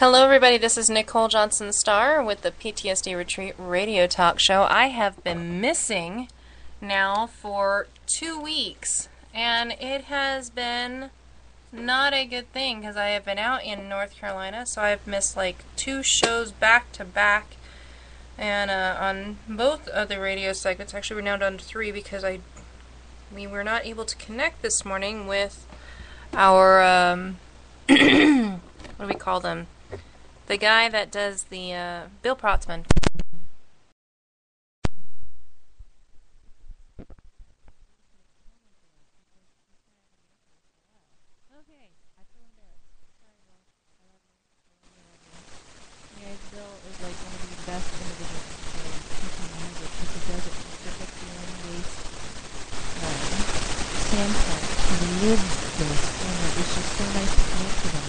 Hello, everybody. This is Nicole Johnson Starr with the PTSD Retreat Radio Talk Show. I have been missing now for 2 weeks, and it has been not a good thing because I have been out in North Carolina, so I've missed like 2 shows back to back, and on both of the radio segments. Actually, we're now down to 3 because we were not able to connect this morning with our what do we call them? The guy that does the, Bill Protzman. Okay, I feel embarrassed. Sorry, Bill. I love you. You guys, Bill is like one of the best individuals for teaching music because he does it from such a feeling-based standpoint. He lives this, and it's just so nice to connect to them.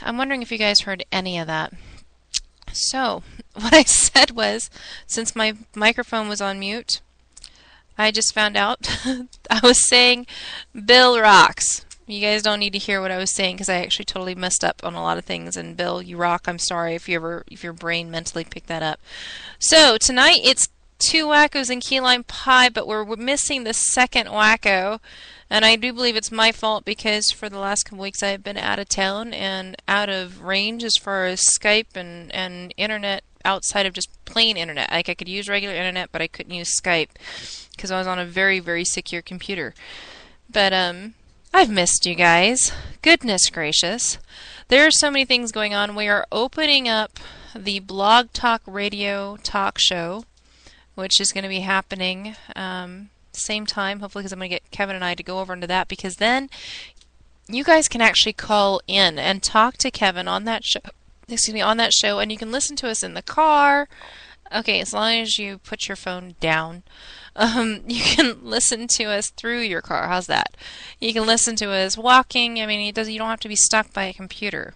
I'm wondering if you guys heard any of that. So, what I said was, since my microphone was on mute, I just found out I was saying Bill rocks. You guys don't need to hear what I was saying because I actually totally messed up on a lot of things. And Bill, you rock. I'm sorry if your brain mentally picked that up. So tonight it's 2 wackos and key lime pie, but we're missing the second wacko. And I do believe it's my fault because for the last couple weeks I've been out of town and out of range as far as Skype and internet outside of just plain internet. Like I could use regular internet, but I couldn't use Skype because I was on a very, very secure computer. But I've missed you guys. Goodness gracious. There are so many things going on. We are opening up the Blog Talk Radio Talk Show, which is going to be happening same time, hopefully, because I'm going to get Kevin and I to go over into that, because then you guys can actually call in and talk to Kevin on that show. Excuse me, on that show, and you can listen to us in the car. Okay, as long as you put your phone down, you can listen to us through your car. How's that? You can listen to us walking. I mean, you don't have to be stuck by a computer.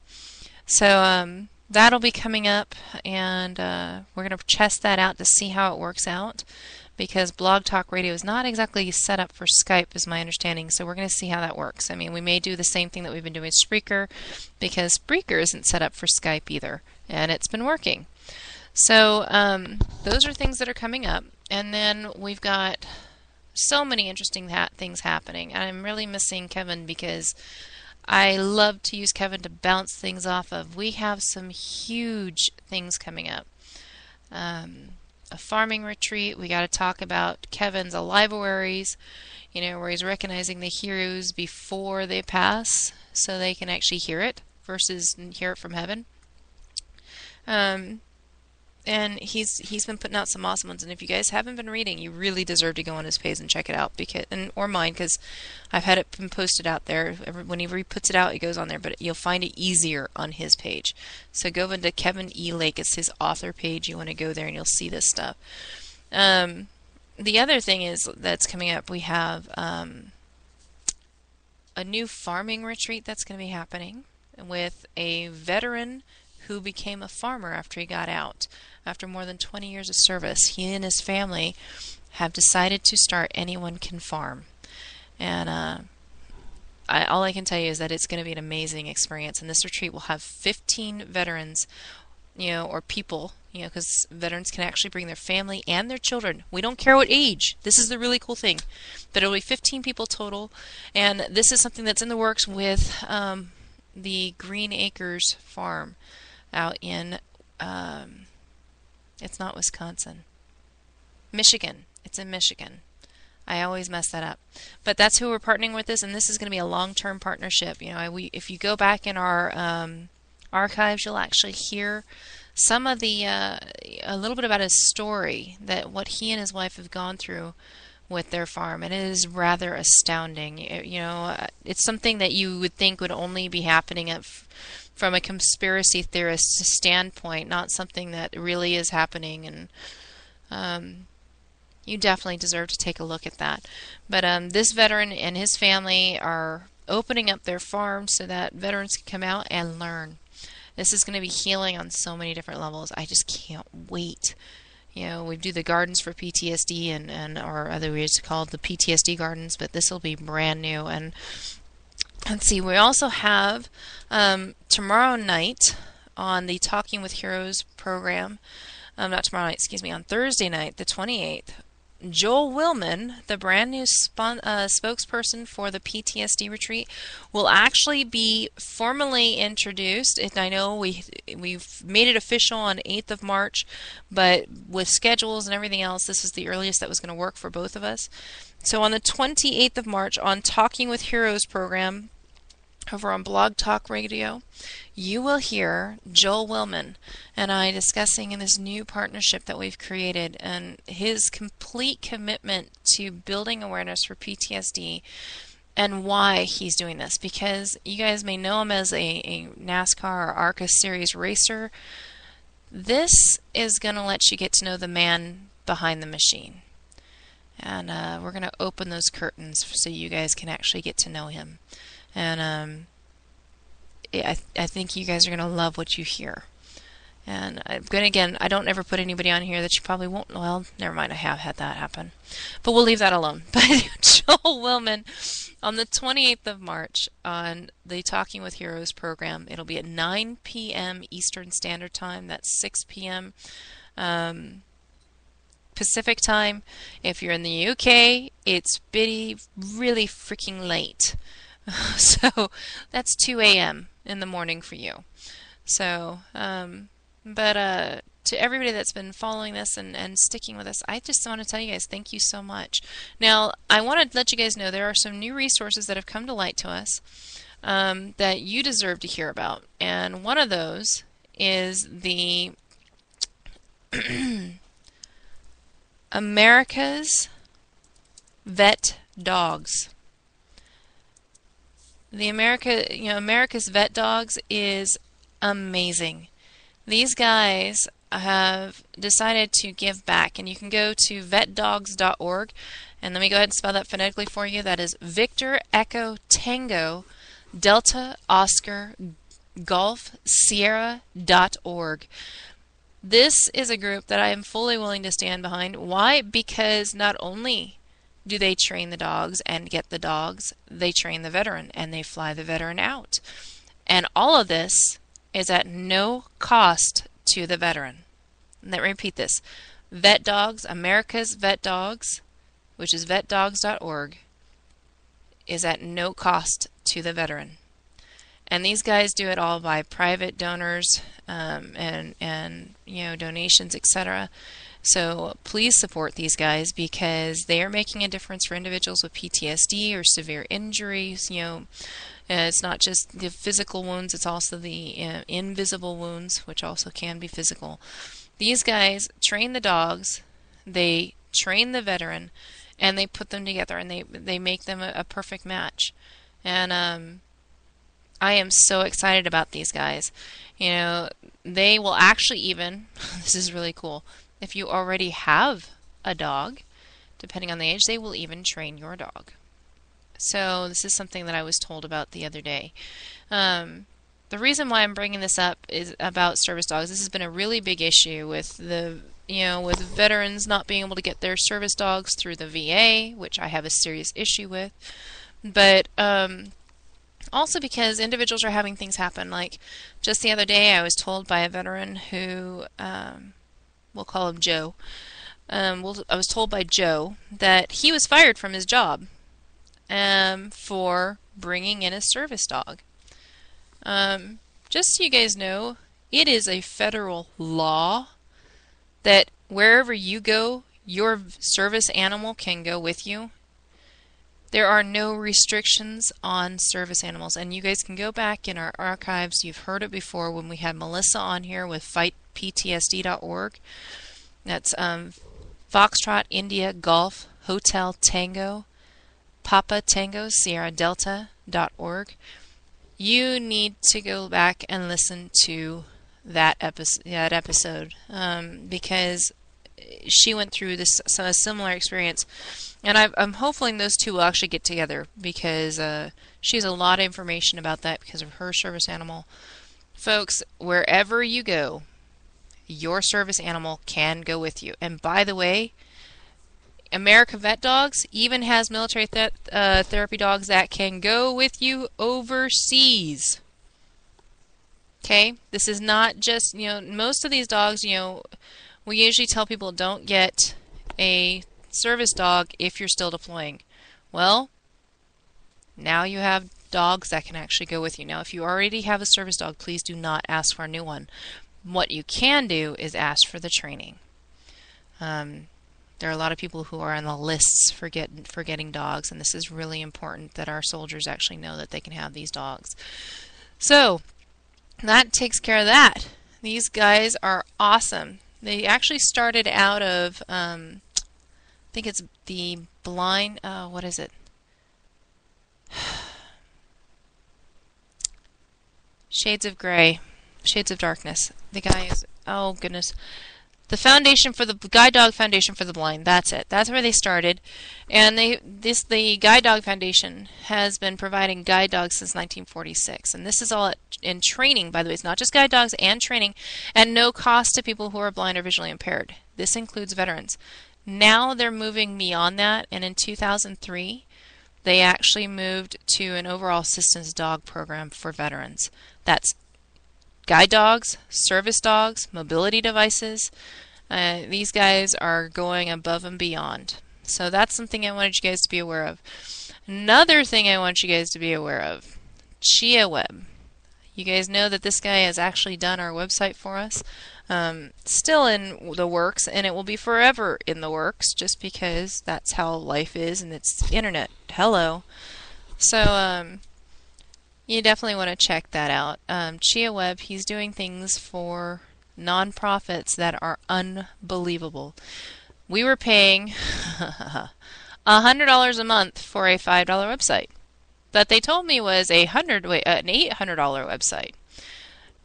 So that'll be coming up, and we're going to test that out to see how it works out, because Blog Talk Radio is not exactly set up for Skype, is my understanding. So we're going to see how that works. I mean, we may do the same thing that we've been doing with Spreaker, because Spreaker isn't set up for Skype either, and it's been working. So those are things that are coming up. And then we've got so many interesting things happening. I'm really missing Kevin because I love to use Kevin to bounce things off of. We have some huge things coming up. A farming retreat. We got to talk about Kevin's alivaries, where he's recognizing the heroes before they pass so they can actually hear it versus hear it from heaven. And he's been putting out some awesome ones, and if you guys haven't been reading, you really deserve to go on his page and check it out, or mine, because I've had it been posted out there. Whenever he puts it out, it goes on there, but you'll find it easier on his page. So go into Kevin E. Lake. It's his author page. You want to go there and you'll see this stuff. The other thing is that's coming up, we have a new farming retreat that's going to be happening with a veteran who became a farmer after he got out. After more than 20 years of service, he and his family have decided to start Anyone Can Farm. And all I can tell you is that it's going to be an amazing experience. And this retreat will have 15 veterans, or people, because veterans can actually bring their family and their children. We don't care what age. This is the really cool thing. But it'll be 15 people total. And this is something that's in the works with the Green Acres Farm out in, it's not Wisconsin, Michigan. It's in Michigan. I always mess that up. But that's who we're partnering with this, and this is going to be a long-term partnership. If you go back in our archives, you'll actually hear some of a little bit about his story, that what he and his wife have gone through with their farm, and it is rather astounding. It's something that you would think would only be happening from a conspiracy theorist standpoint, not something that really is happening, and you definitely deserve to take a look at that. But this veteran and his family are opening up their farm so that veterans can come out and learn. This is going to be healing on so many different levels. I just can't wait. We do the gardens for PTSD, or other ways called the PTSD gardens, but this will be brand new. And let's see, we also have tomorrow night on the Talking with Heroes program, not tomorrow night, excuse me, on Thursday night, the 28th, Joel Willman, the brand new spokesperson for the PTSD retreat, will actually be formally introduced. And I know we've made it official on 8th of March, but with schedules and everything else, this is the earliest that was going to work for both of us. So on the 28th of March, on Talking with Heroes program, over on Blog Talk Radio, you will hear Joel Willman and I discussing in this new partnership that we've created and his complete commitment to building awareness for PTSD and why he's doing this. Because you guys may know him as a NASCAR or ARCA series racer. This is going to let you get to know the man behind the machine. And we're going to open those curtains so you guys can actually get to know him. And I think you guys are going to love what you hear. And again, I don't ever put anybody on here that you probably won't. Well, never mind, I have had that happen. But we'll leave that alone. But Joel Willman, on the 28th of March, on the Talking with Heroes program, it'll be at 9 p.m. Eastern Standard Time. That's 6 p.m. Pacific Time. If you're in the UK, it's really freaking late. So that's 2 a.m. in the morning for you. So, to everybody that's been following this and sticking with us, I just want to tell you guys thank you so much. Now, I want to let you guys know there are some new resources that have come to light to us that you deserve to hear about. And one of those is the America's Vet Dogs. The America's Vet Dogs is amazing. These guys have decided to give back, and you can go to vetdogs.org, and let me go ahead and spell that phonetically for you. That is Victor Echo Tango Delta Oscar Golf Sierra.org. This is a group that I am fully willing to stand behind. Why? Because not only do they train the dogs and get the dogs, they train the veteran and they fly the veteran out. And all of this is at no cost to the veteran. Let me repeat this. Vet Dogs, America's Vet Dogs, which is vetdogs.org, is at no cost to the veteran. And these guys do it all by private donors and donations, etc. So please support these guys because they are making a difference for individuals with PTSD or severe injuries. It's not just the physical wounds, it's also the invisible wounds, which also can be physical. These guys train the dogs, they train the veteran, and they put them together, and they make them a perfect match. And I am so excited about these guys. They will actually even, this is really cool, if you already have a dog, depending on the age, they will even train your dog. So this is something that I was told about the other day. The reason why I'm bringing this up is about service dogs. This has been a really big issue with with veterans not being able to get their service dogs through the VA, which I have a serious issue with. But also because individuals are having things happen. Like just the other day, I was told by a veteran who, we'll call him Joe. I was told by Joe that he was fired from his job for bringing in a service dog. Just so you guys know, it is a federal law that wherever you go, your service animal can go with you. There are no restrictions on service animals, and you guys can go back in our archives. You've heard it before when we had Melissa on here with fightptsd.org. That's Foxtrot, India, Golf, Hotel, Tango, Papa Tango, Sierra Delta.org. You need to go back and listen to that episode because she went through a similar experience. And I'm hoping those two will actually get together because she has a lot of information about that because of her service animal. Folks, wherever you go, your service animal can go with you. And by the way, America Vet Dogs even has military therapy dogs that can go with you overseas. Okay, this is not just, most of these dogs, we usually tell people don't get a service dog if you're still deploying. Well, now you have dogs that can actually go with you. Now, if you already have a service dog, please do not ask for a new one. What you can do is ask for the training. There are a lot of people who are on the lists for getting dogs, and this is really important that our soldiers actually know that they can have these dogs. So that takes care of that. These guys are awesome. They actually started out of, I think it's the blind, what is it? Shades of Gray, Shades of Darkness. The guy is, oh goodness. The foundation for the Guide Dog Foundation for the Blind. That's it. That's where they started, and the Guide Dog Foundation has been providing guide dogs since 1946. And this is all in training, by the way. It's not just guide dogs and training, and no cost to people who are blind or visually impaired. This includes veterans. Now they're moving beyond that, and in 2003, they actually moved to an overall assistance dog program for veterans. That's guide dogs, service dogs, mobility devices. These guys are going above and beyond. So that's something I wanted you guys to be aware of. Another thing I want you guys to be aware of, ChiaWeb. You guys know that this guy has actually done our website for us. Still in the works, and it will be forever in the works just because that's how life is and it's internet. Hello. So, you definitely want to check that out. ChiaWeb, he's doing things for nonprofits that are unbelievable. We were paying $100 a month for a $5 website, but they told me was an $800 website.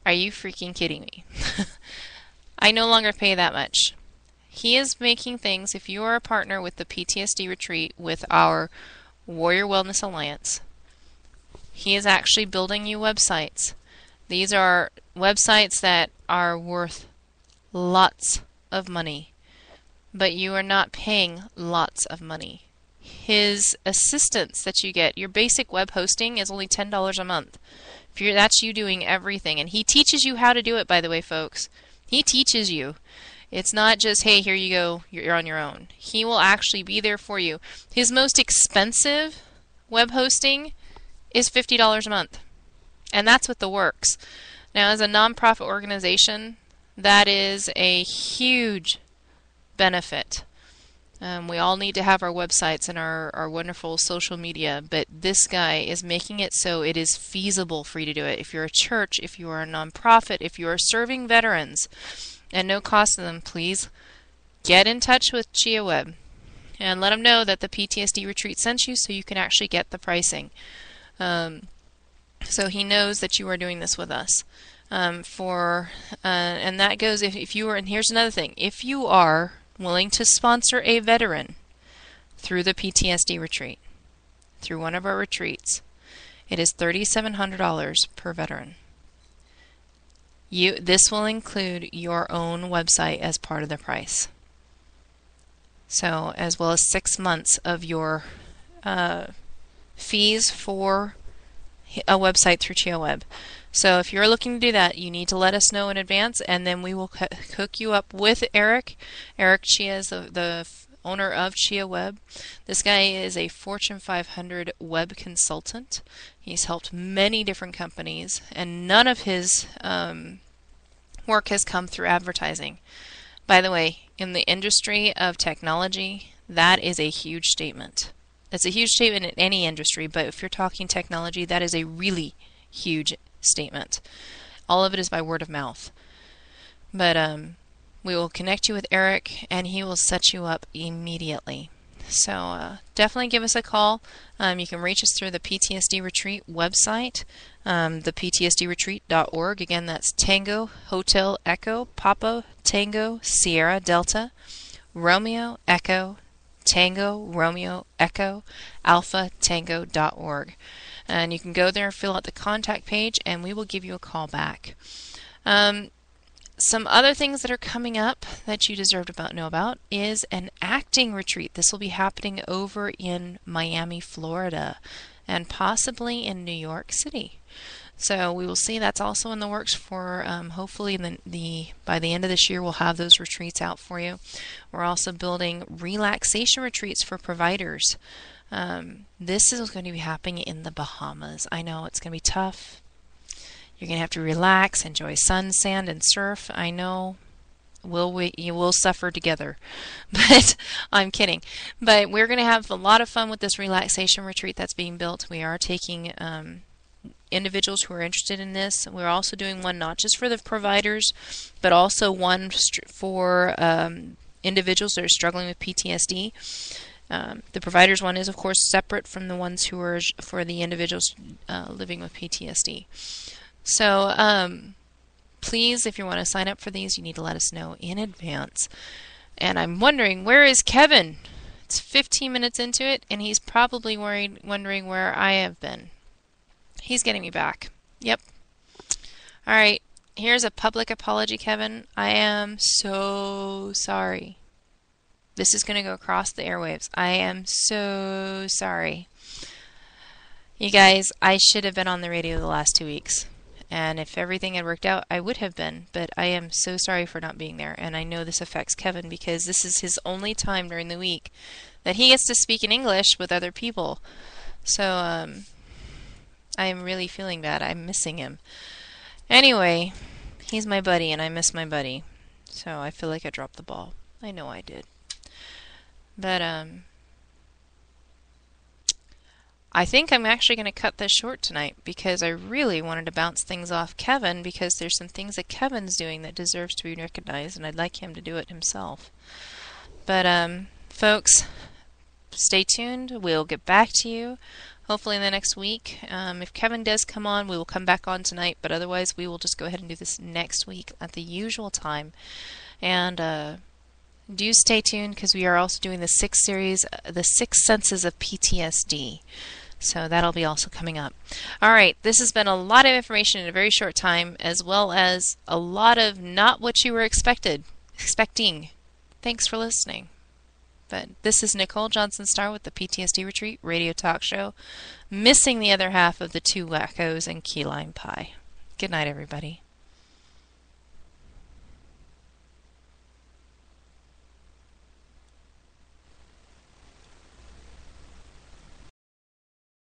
Are you freaking kidding me? I no longer pay that much. He is making things, if you are a partner with the PTSD retreat with our Warrior Wellness Alliance, he is actually building you websites. These are websites that are worth lots of money, but you are not paying lots of money. His assistance that you get, your basic web hosting, is only $10 a month. That's you doing everything, and he teaches you how to do it, by the way, folks. He teaches you. It's not just, hey, here you go, you're on your own. He will actually be there for you. His most expensive web hosting is $50 a month, and that's with the works. Now, as a nonprofit organization, that is a huge benefit. We all need to have our websites and our wonderful social media, but this guy is making it so it is feasible for you to do it. If you're a church, if you are a nonprofit, if you are serving veterans, and no cost to them, please get in touch with ChiaWeb and let them know that the PTSD retreat sent you so you can actually get the pricing. So he knows that you are doing this with us. And that goes if you are, and here's another thing, if you are willing to sponsor a veteran through the PTSD retreat, through one of our retreats, it is $3,700 per veteran. This will include your own website as part of the price. So, as well as 6 months of your fees for a website through ChiaWeb. So if you're looking to do that, you need to let us know in advance, and then we will hook you up with Eric. Eric Chia is the owner of ChiaWeb. This guy is a Fortune 500 web consultant. He's helped many different companies, and none of his work has come through advertising. By the way, in the industry of technology, that is a huge statement. It's a huge statement in any industry, but if you're talking technology, that is a really huge statement. All of it is by word of mouth. But we will connect you with Eric, and he will set you up immediately. So definitely give us a call. You can reach us through the PTSD Retreat website, theptsdretreat.org. Again, that's Tango, Hotel, Echo, Papa, Tango, Sierra, Delta, Romeo, Echo, Tango, Romeo, Echo, Alpha, Tango.org. And you can go there and fill out the contact page, and we will give you a call back. Some other things that are coming up that you deserve to know about is an acting retreat. This will be happening over in Miami, Florida, and possibly in New York City. So we will see. That's also in the works for hopefully by the end of this year we'll have those retreats out for you. We're also building relaxation retreats for providers. This is going to be happening in the Bahamas. I know it's going to be tough. You're going to have to relax, enjoy sun, sand, and surf. I know you will suffer together, but I'm kidding. But we're going to have a lot of fun with this relaxation retreat that's being built. We are taking individuals who are interested in this. We're also doing one not just for the providers, but also one for individuals that are struggling with PTSD. The providers one is, of course, separate from the ones who are for the individuals living with PTSD. So please, if you want to sign up for these, you need to let us know in advance. And I'm wondering, where is Kevin? It's 15 minutes into it, and he's probably wondering where I have been. He's getting me back. Yep. All right. Here's a public apology, Kevin. I am so sorry. This is going to go across the airwaves. I am so sorry. You guys, I should have been on the radio the last 2 weeks. And if everything had worked out, I would have been. But I am so sorry for not being there. And I know this affects Kevin because this is his only time during the week that he gets to speak in English with other people. So I am really feeling bad. I'm missing him. Anyway, he's my buddy and I miss my buddy. So I feel like I dropped the ball. I know I did. But I think I'm actually going to cut this short tonight because I really wanted to bounce things off Kevin because there's some things that Kevin's doing that deserves to be recognized and I'd like him to do it himself. But folks, stay tuned. We'll get back to you hopefully in the next week. If Kevin does come on, we will come back on tonight, but otherwise we will just go ahead and do this next week at the usual time. And do stay tuned because we are also doing the 6th series, the 6 Senses of PTSD. So that'll be also coming up. All right, this has been a lot of information in a very short time, as well as a lot of not what you were expecting. Thanks for listening. But this is Nicole Johnson-Starr with the PTSD Retreat Radio Talk Show, missing the other half of the 2 wackos and key lime pie. Good night, everybody.